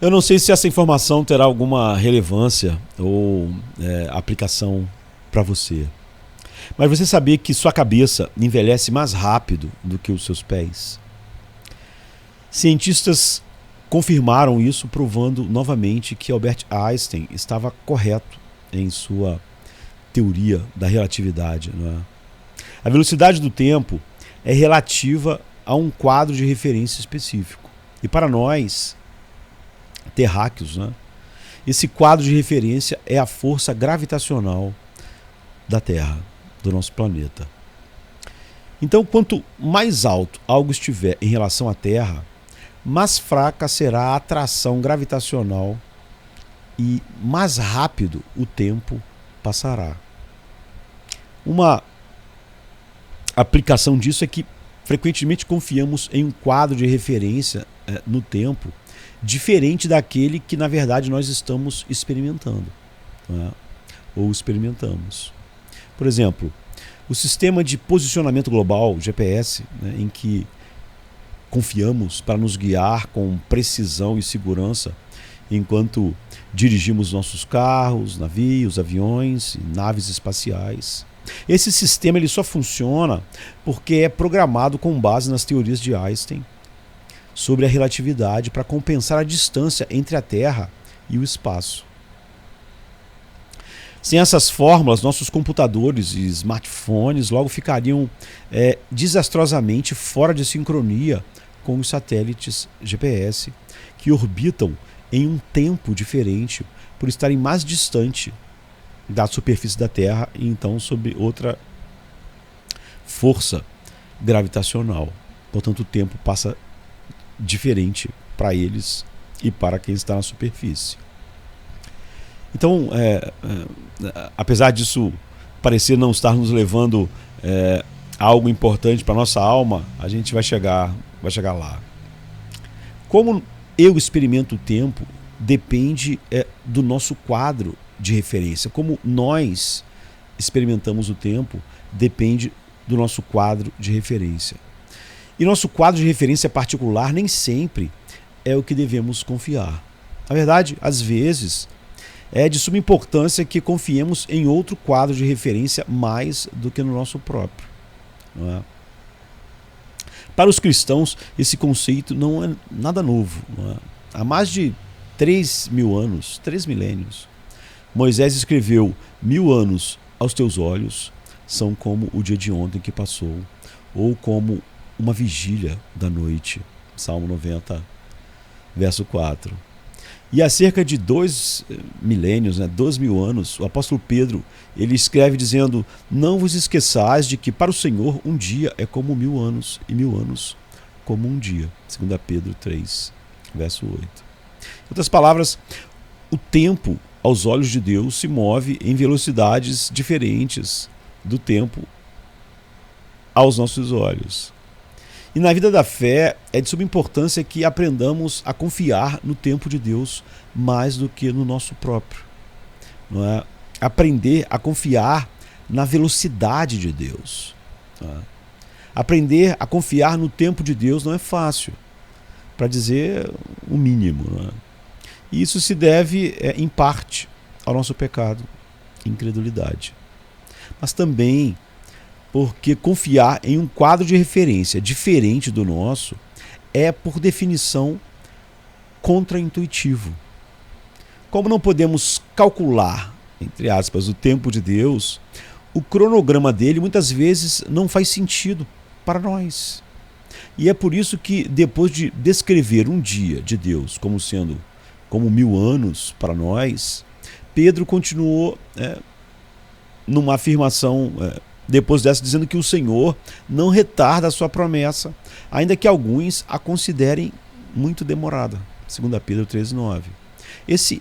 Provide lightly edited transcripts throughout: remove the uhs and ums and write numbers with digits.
Eu não sei se essa informação terá alguma relevância ou aplicação para você. Mas você sabia que sua cabeça envelhece mais rápido do que os seus pés? Cientistas confirmaram isso, provando novamente que Albert Einstein estava correto em sua teoria da relatividade. Não é? A velocidade do tempo é relativa a um quadro de referência específico. E para nós, terráqueos, né, esse quadro de referência é a força gravitacional da Terra, do nosso planeta. Então, quanto mais alto algo estiver em relação à Terra, mais fraca será a atração gravitacional e mais rápido o tempo passará. Uma aplicação disso é que frequentemente confiamos em um quadro de referência no tempo diferente daquele que na verdade nós estamos experimentando, né? Ou experimentamos. Por exemplo, o sistema de posicionamento global, GPS, né, em que confiamos para nos guiar com precisão e segurança enquanto dirigimos nossos carros, navios, aviões e naves espaciais. Esse sistema ele só funciona porque é programado com base nas teorias de Einstein sobre a relatividade para compensar a distância entre a Terra e o espaço. Sem essas fórmulas, nossos computadores e smartphones logo ficariam desastrosamente fora de sincronia com os satélites GPS que orbitam em um tempo diferente por estarem mais distante da superfície da Terra e então sob outra força gravitacional. Portanto, o tempo passa diferente para eles e para quem está na superfície. Então, apesar disso parecer não estar nos levando a algo importante para a nossa alma, a gente vai chegar lá. Como eu experimento o tempo depende do nosso quadro de referência. Como nós experimentamos o tempo depende do nosso quadro de referência. E nosso quadro de referência particular nem sempre é o que devemos confiar. Na verdade, às vezes, é de suma importância que confiemos em outro quadro de referência mais do que no nosso próprio. Não é? Para os cristãos, esse conceito não é nada novo. Não é? Há mais de 3.000 anos, 3 milênios, Moisés escreveu: 1000 anos aos teus olhos são como o dia de ontem que passou, ou como uma vigília da noite. Salmo 90, verso 4. E há cerca de 2 milênios, 2.000 anos, o apóstolo Pedro ele escreve dizendo: não vos esqueçais de que para o Senhor um dia é como 1000 anos, e 1000 anos como um dia. 2 Pedro 3, verso 8. Em outras palavras, o tempo aos olhos de Deus se move em velocidades diferentes do tempo aos nossos olhos. E na vida da fé é de suma importância que aprendamos a confiar no tempo de Deus mais do que no nosso próprio. Não é? Aprender a confiar na velocidade de Deus. Não é? Aprender a confiar no tempo de Deus não é fácil, para dizer o mínimo. Não é? E isso se deve, em parte, ao nosso pecado, incredulidade. Mas também porque confiar em um quadro de referência diferente do nosso é, por definição, contraintuitivo. Como não podemos calcular, entre aspas, o tempo de Deus, o cronograma dele muitas vezes não faz sentido para nós. E é por isso que, depois de descrever um dia de Deus como sendo como 1000 anos para nós, Pedro continuou numa afirmação depois dessa, dizendo que o Senhor não retarda a sua promessa, ainda que alguns a considerem muito demorada. 2 Pedro 13:9.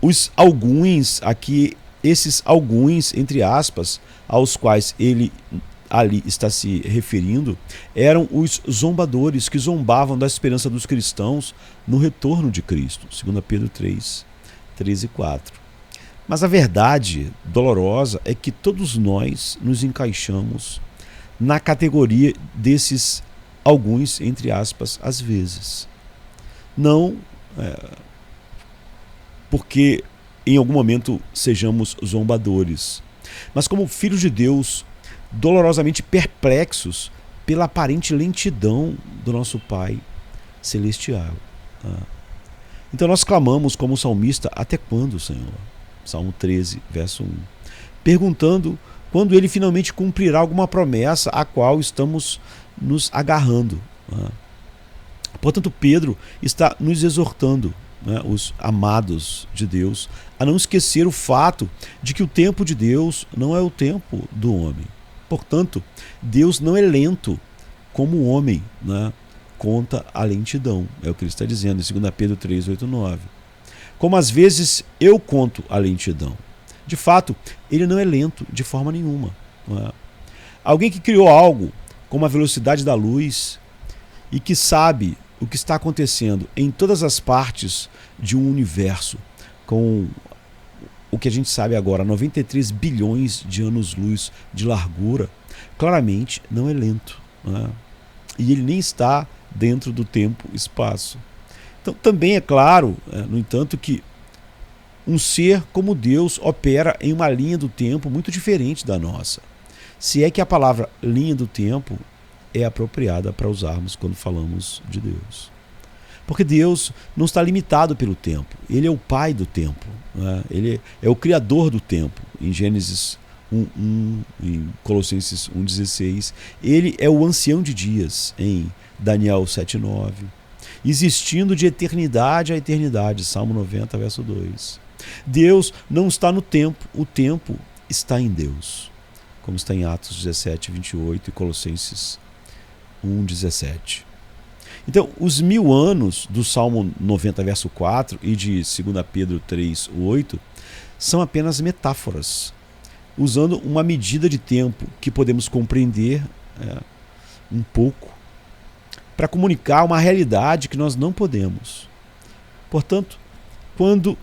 Os alguns aqui, esses alguns, entre aspas, aos quais ele ali está se referindo, eram os zombadores que zombavam da esperança dos cristãos no retorno de Cristo. 2 Pedro 3, 13 e 4. Mas a verdade dolorosa é que todos nós nos encaixamos na categoria desses alguns, entre aspas, às vezes. Não porque em algum momento sejamos zombadores, mas como filhos de Deus, dolorosamente perplexos pela aparente lentidão do nosso Pai celestial. Então nós clamamos como salmista: até quando, Senhor? Salmo 13, verso 1. Perguntando quando ele finalmente cumprirá alguma promessa a qual estamos nos agarrando. Portanto, Pedro está nos exortando, os amados de Deus, a não esquecer o fato de que o tempo de Deus não é o tempo do homem. Portanto, Deus não é lento como o homem, conta a lentidão. É o que ele está dizendo em 2 Pedro 3, 8, 9. Como às vezes eu conto a lentidão. De fato, ele não é lento de forma nenhuma. Alguém que criou algo com a velocidade da luz e que sabe o que está acontecendo em todas as partes de um universo, com o que a gente sabe agora, 93 bilhões de anos-luz de largura, claramente não é lento. E ele nem está dentro do tempo e espaço. Então, também é claro, no entanto, que um ser como Deus opera em uma linha do tempo muito diferente da nossa. Se é que a palavra linha do tempo é apropriada para usarmos quando falamos de Deus. Porque Deus não está limitado pelo tempo. Ele é o Pai do tempo. Ele é o Criador do tempo. Em Gênesis 1:1, em Colossenses 1:16. Ele é o ancião de dias, em Daniel 7:9. Existindo de eternidade a eternidade, Salmo 90, verso 2. Deus não está no tempo, o tempo está em Deus, como está em Atos 17, 28 e Colossenses 1:17. Então, os 1000 anos do Salmo 90, verso 4 e de 2 Pedro 3, 8 são apenas metáforas, usando uma medida de tempo que podemos compreender um pouco, para comunicar uma realidade que nós não podemos. Portanto, quando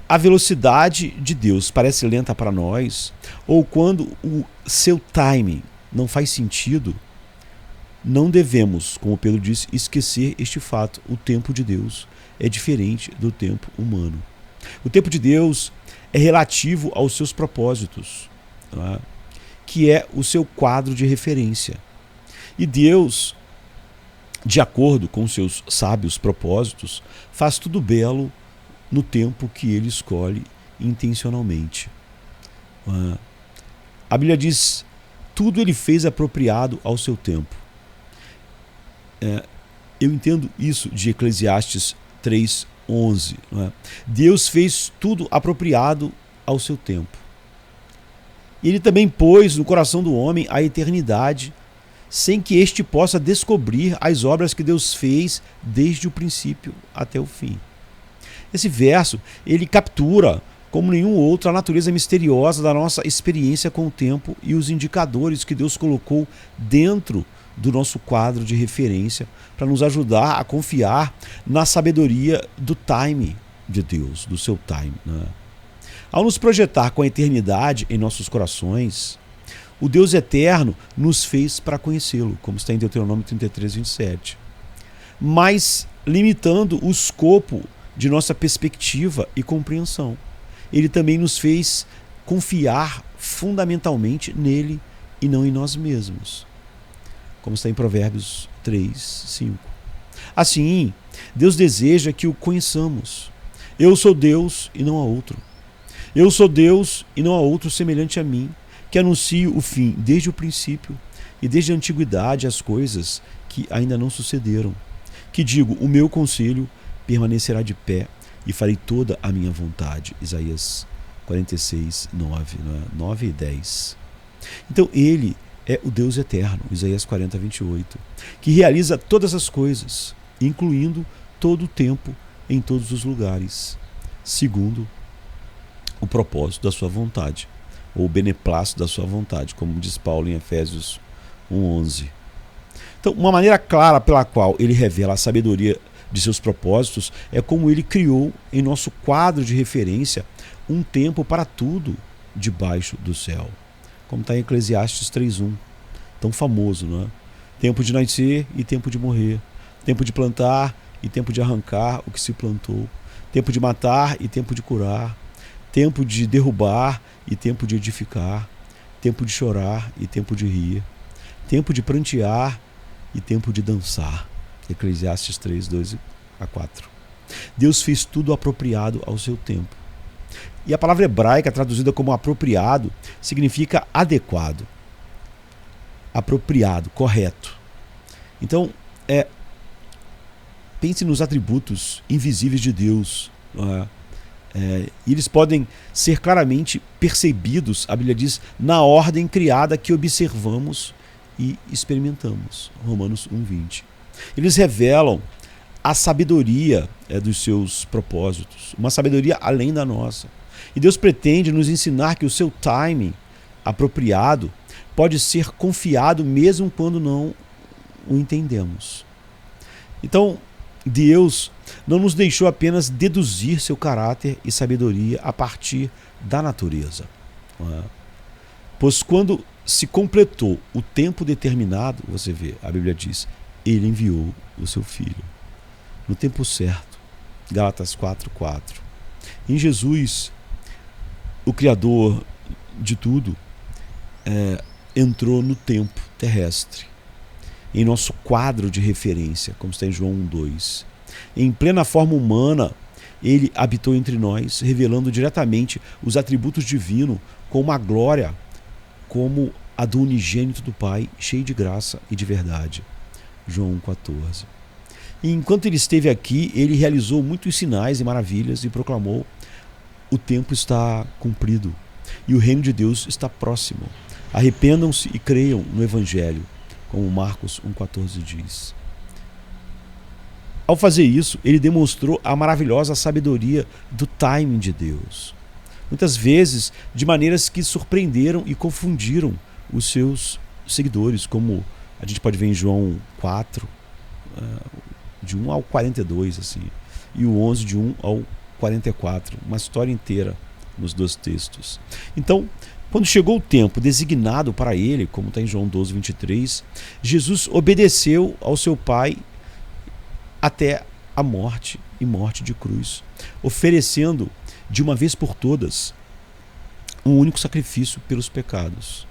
a velocidade de Deus parece lenta para nós, ou quando o seu timing não faz sentido, não devemos, como Pedro disse, esquecer este fato. O tempo de Deus é diferente do tempo humano. O tempo de Deus é relativo aos seus propósitos, que é o seu quadro de referência. E Deus, de acordo com seus sábios propósitos, faz tudo belo no tempo que ele escolhe intencionalmente. A Bíblia diz: tudo ele fez apropriado ao seu tempo. Eu entendo isso de Eclesiastes 3:11. Deus fez tudo apropriado ao seu tempo. E ele também pôs no coração do homem a eternidade, sem que este possa descobrir as obras que Deus fez desde o princípio até o fim. Esse verso, ele captura, como nenhum outro, a natureza misteriosa da nossa experiência com o tempo e os indicadores que Deus colocou dentro do nosso quadro de referência para nos ajudar a confiar na sabedoria do time de Deus, do seu time. Ao nos projetar com a eternidade em nossos corações, o Deus eterno nos fez para conhecê-lo, como está em Deuteronômio 33, 27. Mas limitando o escopo de nossa perspectiva e compreensão. Ele também nos fez confiar fundamentalmente nele e não em nós mesmos, como está em Provérbios 3, 5. Assim, Deus deseja que o conheçamos. Eu sou Deus e não há outro. Eu sou Deus e não há outro semelhante a mim, que anuncio o fim desde o princípio e desde a antiguidade as coisas que ainda não sucederam. Que digo, o meu conselho permanecerá de pé e farei toda a minha vontade. Isaías 46, 9 e 10. Então ele é o Deus eterno, Isaías 40, 28, que realiza todas as coisas, incluindo todo o tempo, em todos os lugares, segundo o propósito da sua vontade, ou o beneplácito da sua vontade, como diz Paulo em Efésios 1:11. Então, uma maneira clara pela qual ele revela a sabedoria de seus propósitos é como ele criou em nosso quadro de referência um tempo para tudo debaixo do céu, como está em Eclesiastes 3:1, tão famoso, não é? Tempo de nascer e tempo de morrer, tempo de plantar e tempo de arrancar o que se plantou, tempo de matar e tempo de curar, tempo de derrubar e tempo de edificar, tempo de chorar e tempo de rir, tempo de prantear e tempo de dançar. Eclesiastes 3, 2-4. Deus fez tudo apropriado ao seu tempo. E a palavra hebraica traduzida como apropriado significa adequado, apropriado, correto. Então, pense nos atributos invisíveis de Deus. E eles podem ser claramente percebidos, a Bíblia diz, na ordem criada que observamos e experimentamos. Romanos 1:20. Eles revelam a sabedoria dos seus propósitos, uma sabedoria além da nossa. E Deus pretende nos ensinar que o seu timing apropriado pode ser confiado mesmo quando não o entendemos. Então, Deus não nos deixou apenas deduzir seu caráter e sabedoria a partir da natureza. Pois quando se completou o tempo determinado, você vê, a Bíblia diz, ele enviou o seu Filho. No tempo certo. Gálatas 4:4. Em Jesus, o Criador de tudo, entrou no tempo terrestre, em nosso quadro de referência, como está em João 1:2. Em plena forma humana, ele habitou entre nós, revelando diretamente os atributos divinos com uma glória como a do unigênito do Pai, cheio de graça e de verdade. João 1:14. E enquanto ele esteve aqui, ele realizou muitos sinais e maravilhas e proclamou: o tempo está cumprido e o reino de Deus está próximo. Arrependam-se e creiam no Evangelho, como Marcos 1:14 diz. Ao fazer isso, ele demonstrou a maravilhosa sabedoria do timing de Deus. Muitas vezes de maneiras que surpreenderam e confundiram os seus seguidores, como a gente pode ver em João 4, de 1 ao 42, assim, e o 11, de 1 ao 44, uma história inteira nos dois textos. Então, quando chegou o tempo designado para ele, como está em João 12:23, Jesus obedeceu ao seu Pai até a morte e morte de cruz, oferecendo de uma vez por todas um único sacrifício pelos pecados.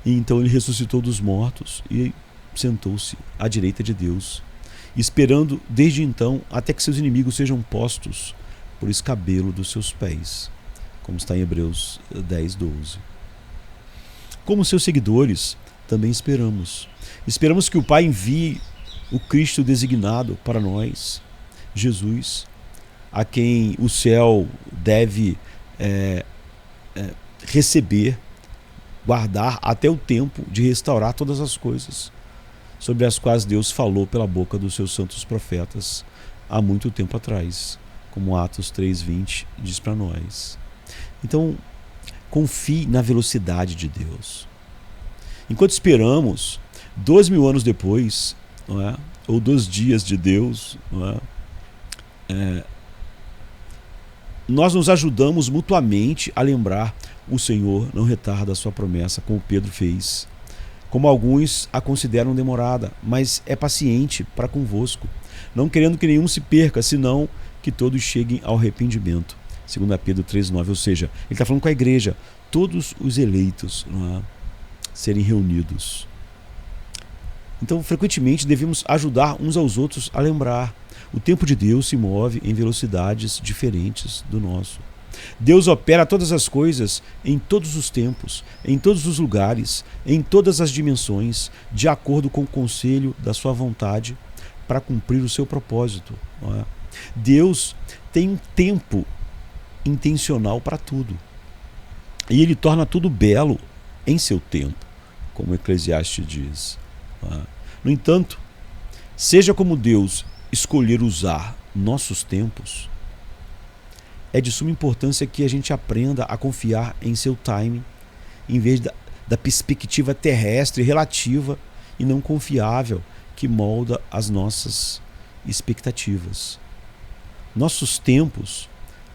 E então ele ressuscitou dos mortos e sentou-se à direita de Deus, esperando desde então até que seus inimigos sejam postos por escabelo dos seus pés, como está em Hebreus 10:12. Como seus seguidores, também esperamos. Esperamos que o Pai envie o Cristo designado para nós, Jesus, a quem o céu deve receber, guardar até o tempo de restaurar todas as coisas, sobre as quais Deus falou pela boca dos seus santos profetas há muito tempo atrás, como Atos 3:20 diz para nós. Então, confie na velocidade de Deus. Enquanto esperamos, 2000 anos depois, não é? Ou 2 dias de Deus, não é? Nós nos ajudamos mutuamente a lembrar: o Senhor não retarda a sua promessa, como Pedro fez. Como alguns a consideram demorada, mas é paciente para convosco, não querendo que nenhum se perca, senão que todos cheguem ao arrependimento. 2 Pedro 3:9, ou seja, ele está falando com a igreja, todos os eleitos, não é? Serem reunidos. Então, frequentemente, devemos ajudar uns aos outros a lembrar: o tempo de Deus se move em velocidades diferentes do nosso. Deus opera todas as coisas em todos os tempos, em todos os lugares, em todas as dimensões, de acordo com o conselho da sua vontade, para cumprir o seu propósito. Não é? Deus tem um tempo intencional para tudo. E ele torna tudo belo em seu tempo, como Eclesiastes diz. No entanto, seja como Deus escolher usar nossos tempos, é de suma importância que a gente aprenda a confiar em seu timing, em vez da perspectiva terrestre relativa e não confiável que molda as nossas expectativas. Nossos tempos,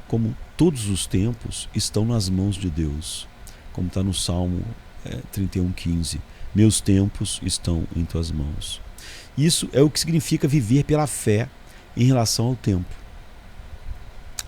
como todos os tempos, estão nas mãos de Deus, como está no Salmo 31:15. Meus tempos estão em tuas mãos. Isso é o que significa viver pela fé em relação ao tempo.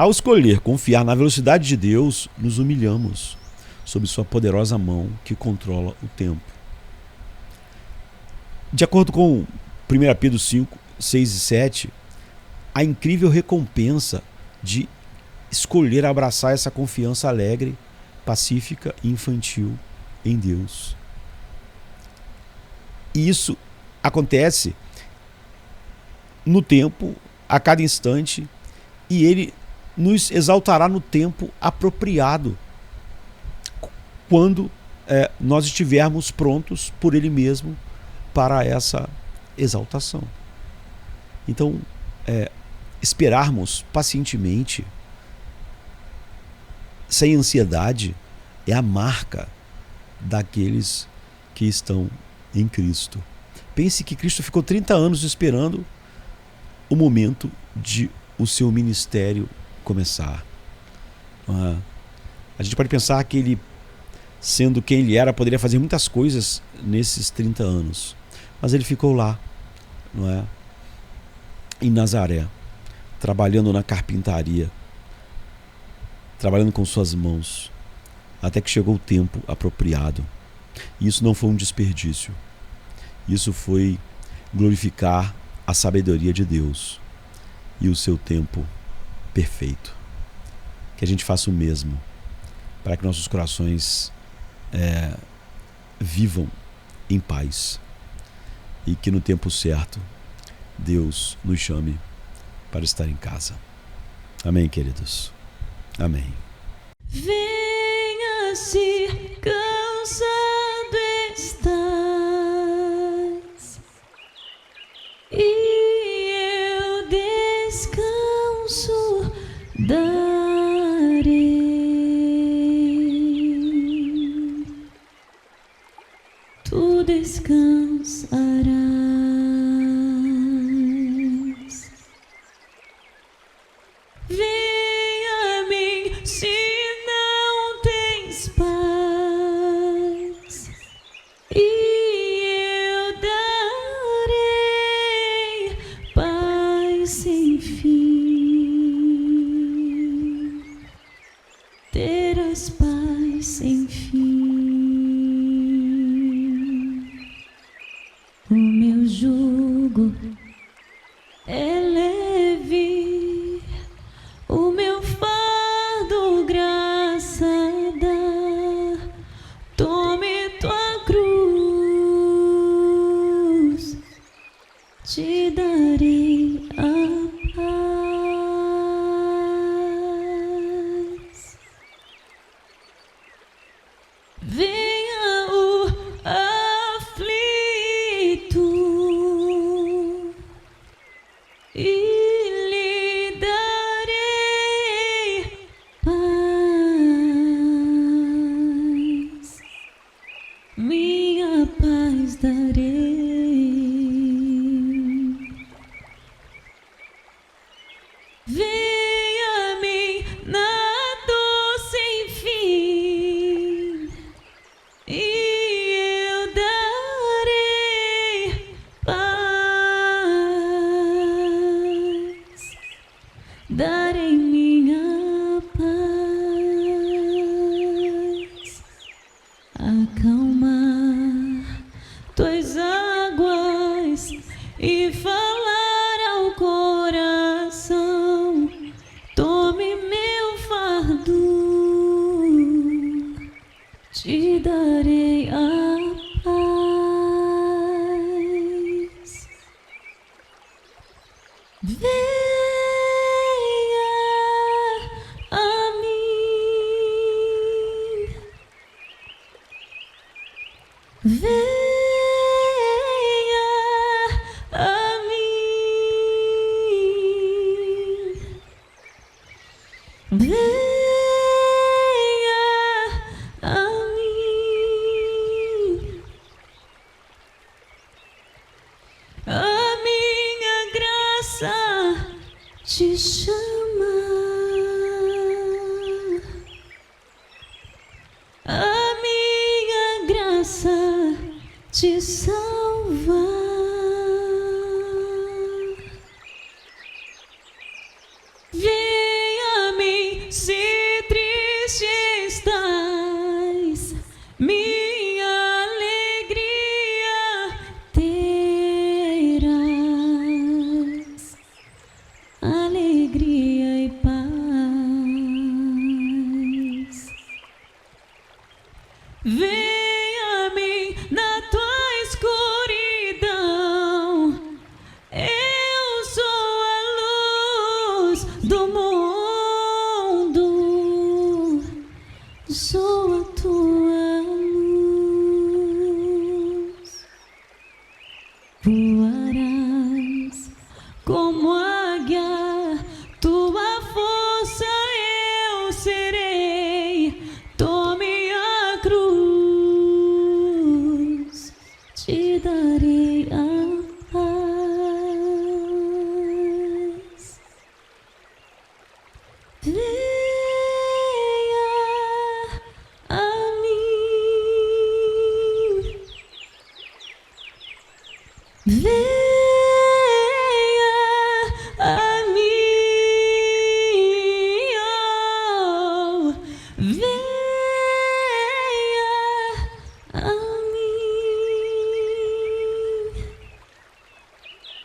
Ao escolher confiar na velocidade de Deus, nos humilhamos sob sua poderosa mão que controla o tempo. De acordo com 1 Pedro 5, 6 e 7, a incrível recompensa de escolher abraçar essa confiança alegre, pacífica e infantil em Deus. E isso acontece no tempo, a cada instante, e Ele nos exaltará no tempo apropriado, quando nós estivermos prontos por Ele mesmo para essa exaltação. Então, esperarmos pacientemente, sem ansiedade, é a marca daqueles que estão em Cristo. Pense que Cristo ficou 30 anos esperando o momento de o seu ministério começar. A gente pode pensar que ele, sendo quem ele era, poderia fazer muitas coisas nesses 30 anos. Mas ele ficou lá, não é? Em Nazaré, trabalhando na carpintaria, trabalhando com suas mãos, até que chegou o tempo apropriado. E isso não foi um desperdício. Isso foi glorificar a sabedoria de Deus e o seu tempo perfeito. Que a gente faça o mesmo, para que nossos corações vivam em paz e que no tempo certo Deus nos chame para estar em casa. Amém, queridos? Amém. Venha, se cansado estás, e eu descanso darei. Tu descansarás. Venha a mim se não tens paz, e eu darei paz sem fim. Terás paz sem fim. O meu jugo é leve, o meu fardo graça dá. Tome tua cruz, te darei a paz. Venha o aflito e lhe darei paz, minha paz darei. Venha a mim na dor sem fim, e eu darei paz, darei minha paz. Acalmar tuas águas e falar ao coração. Tome meu fardo, te darei a paz. Venha a mim. Venha a mim. Venha a mim. A minha graça te chama. A minha graça te salva. Venha a live.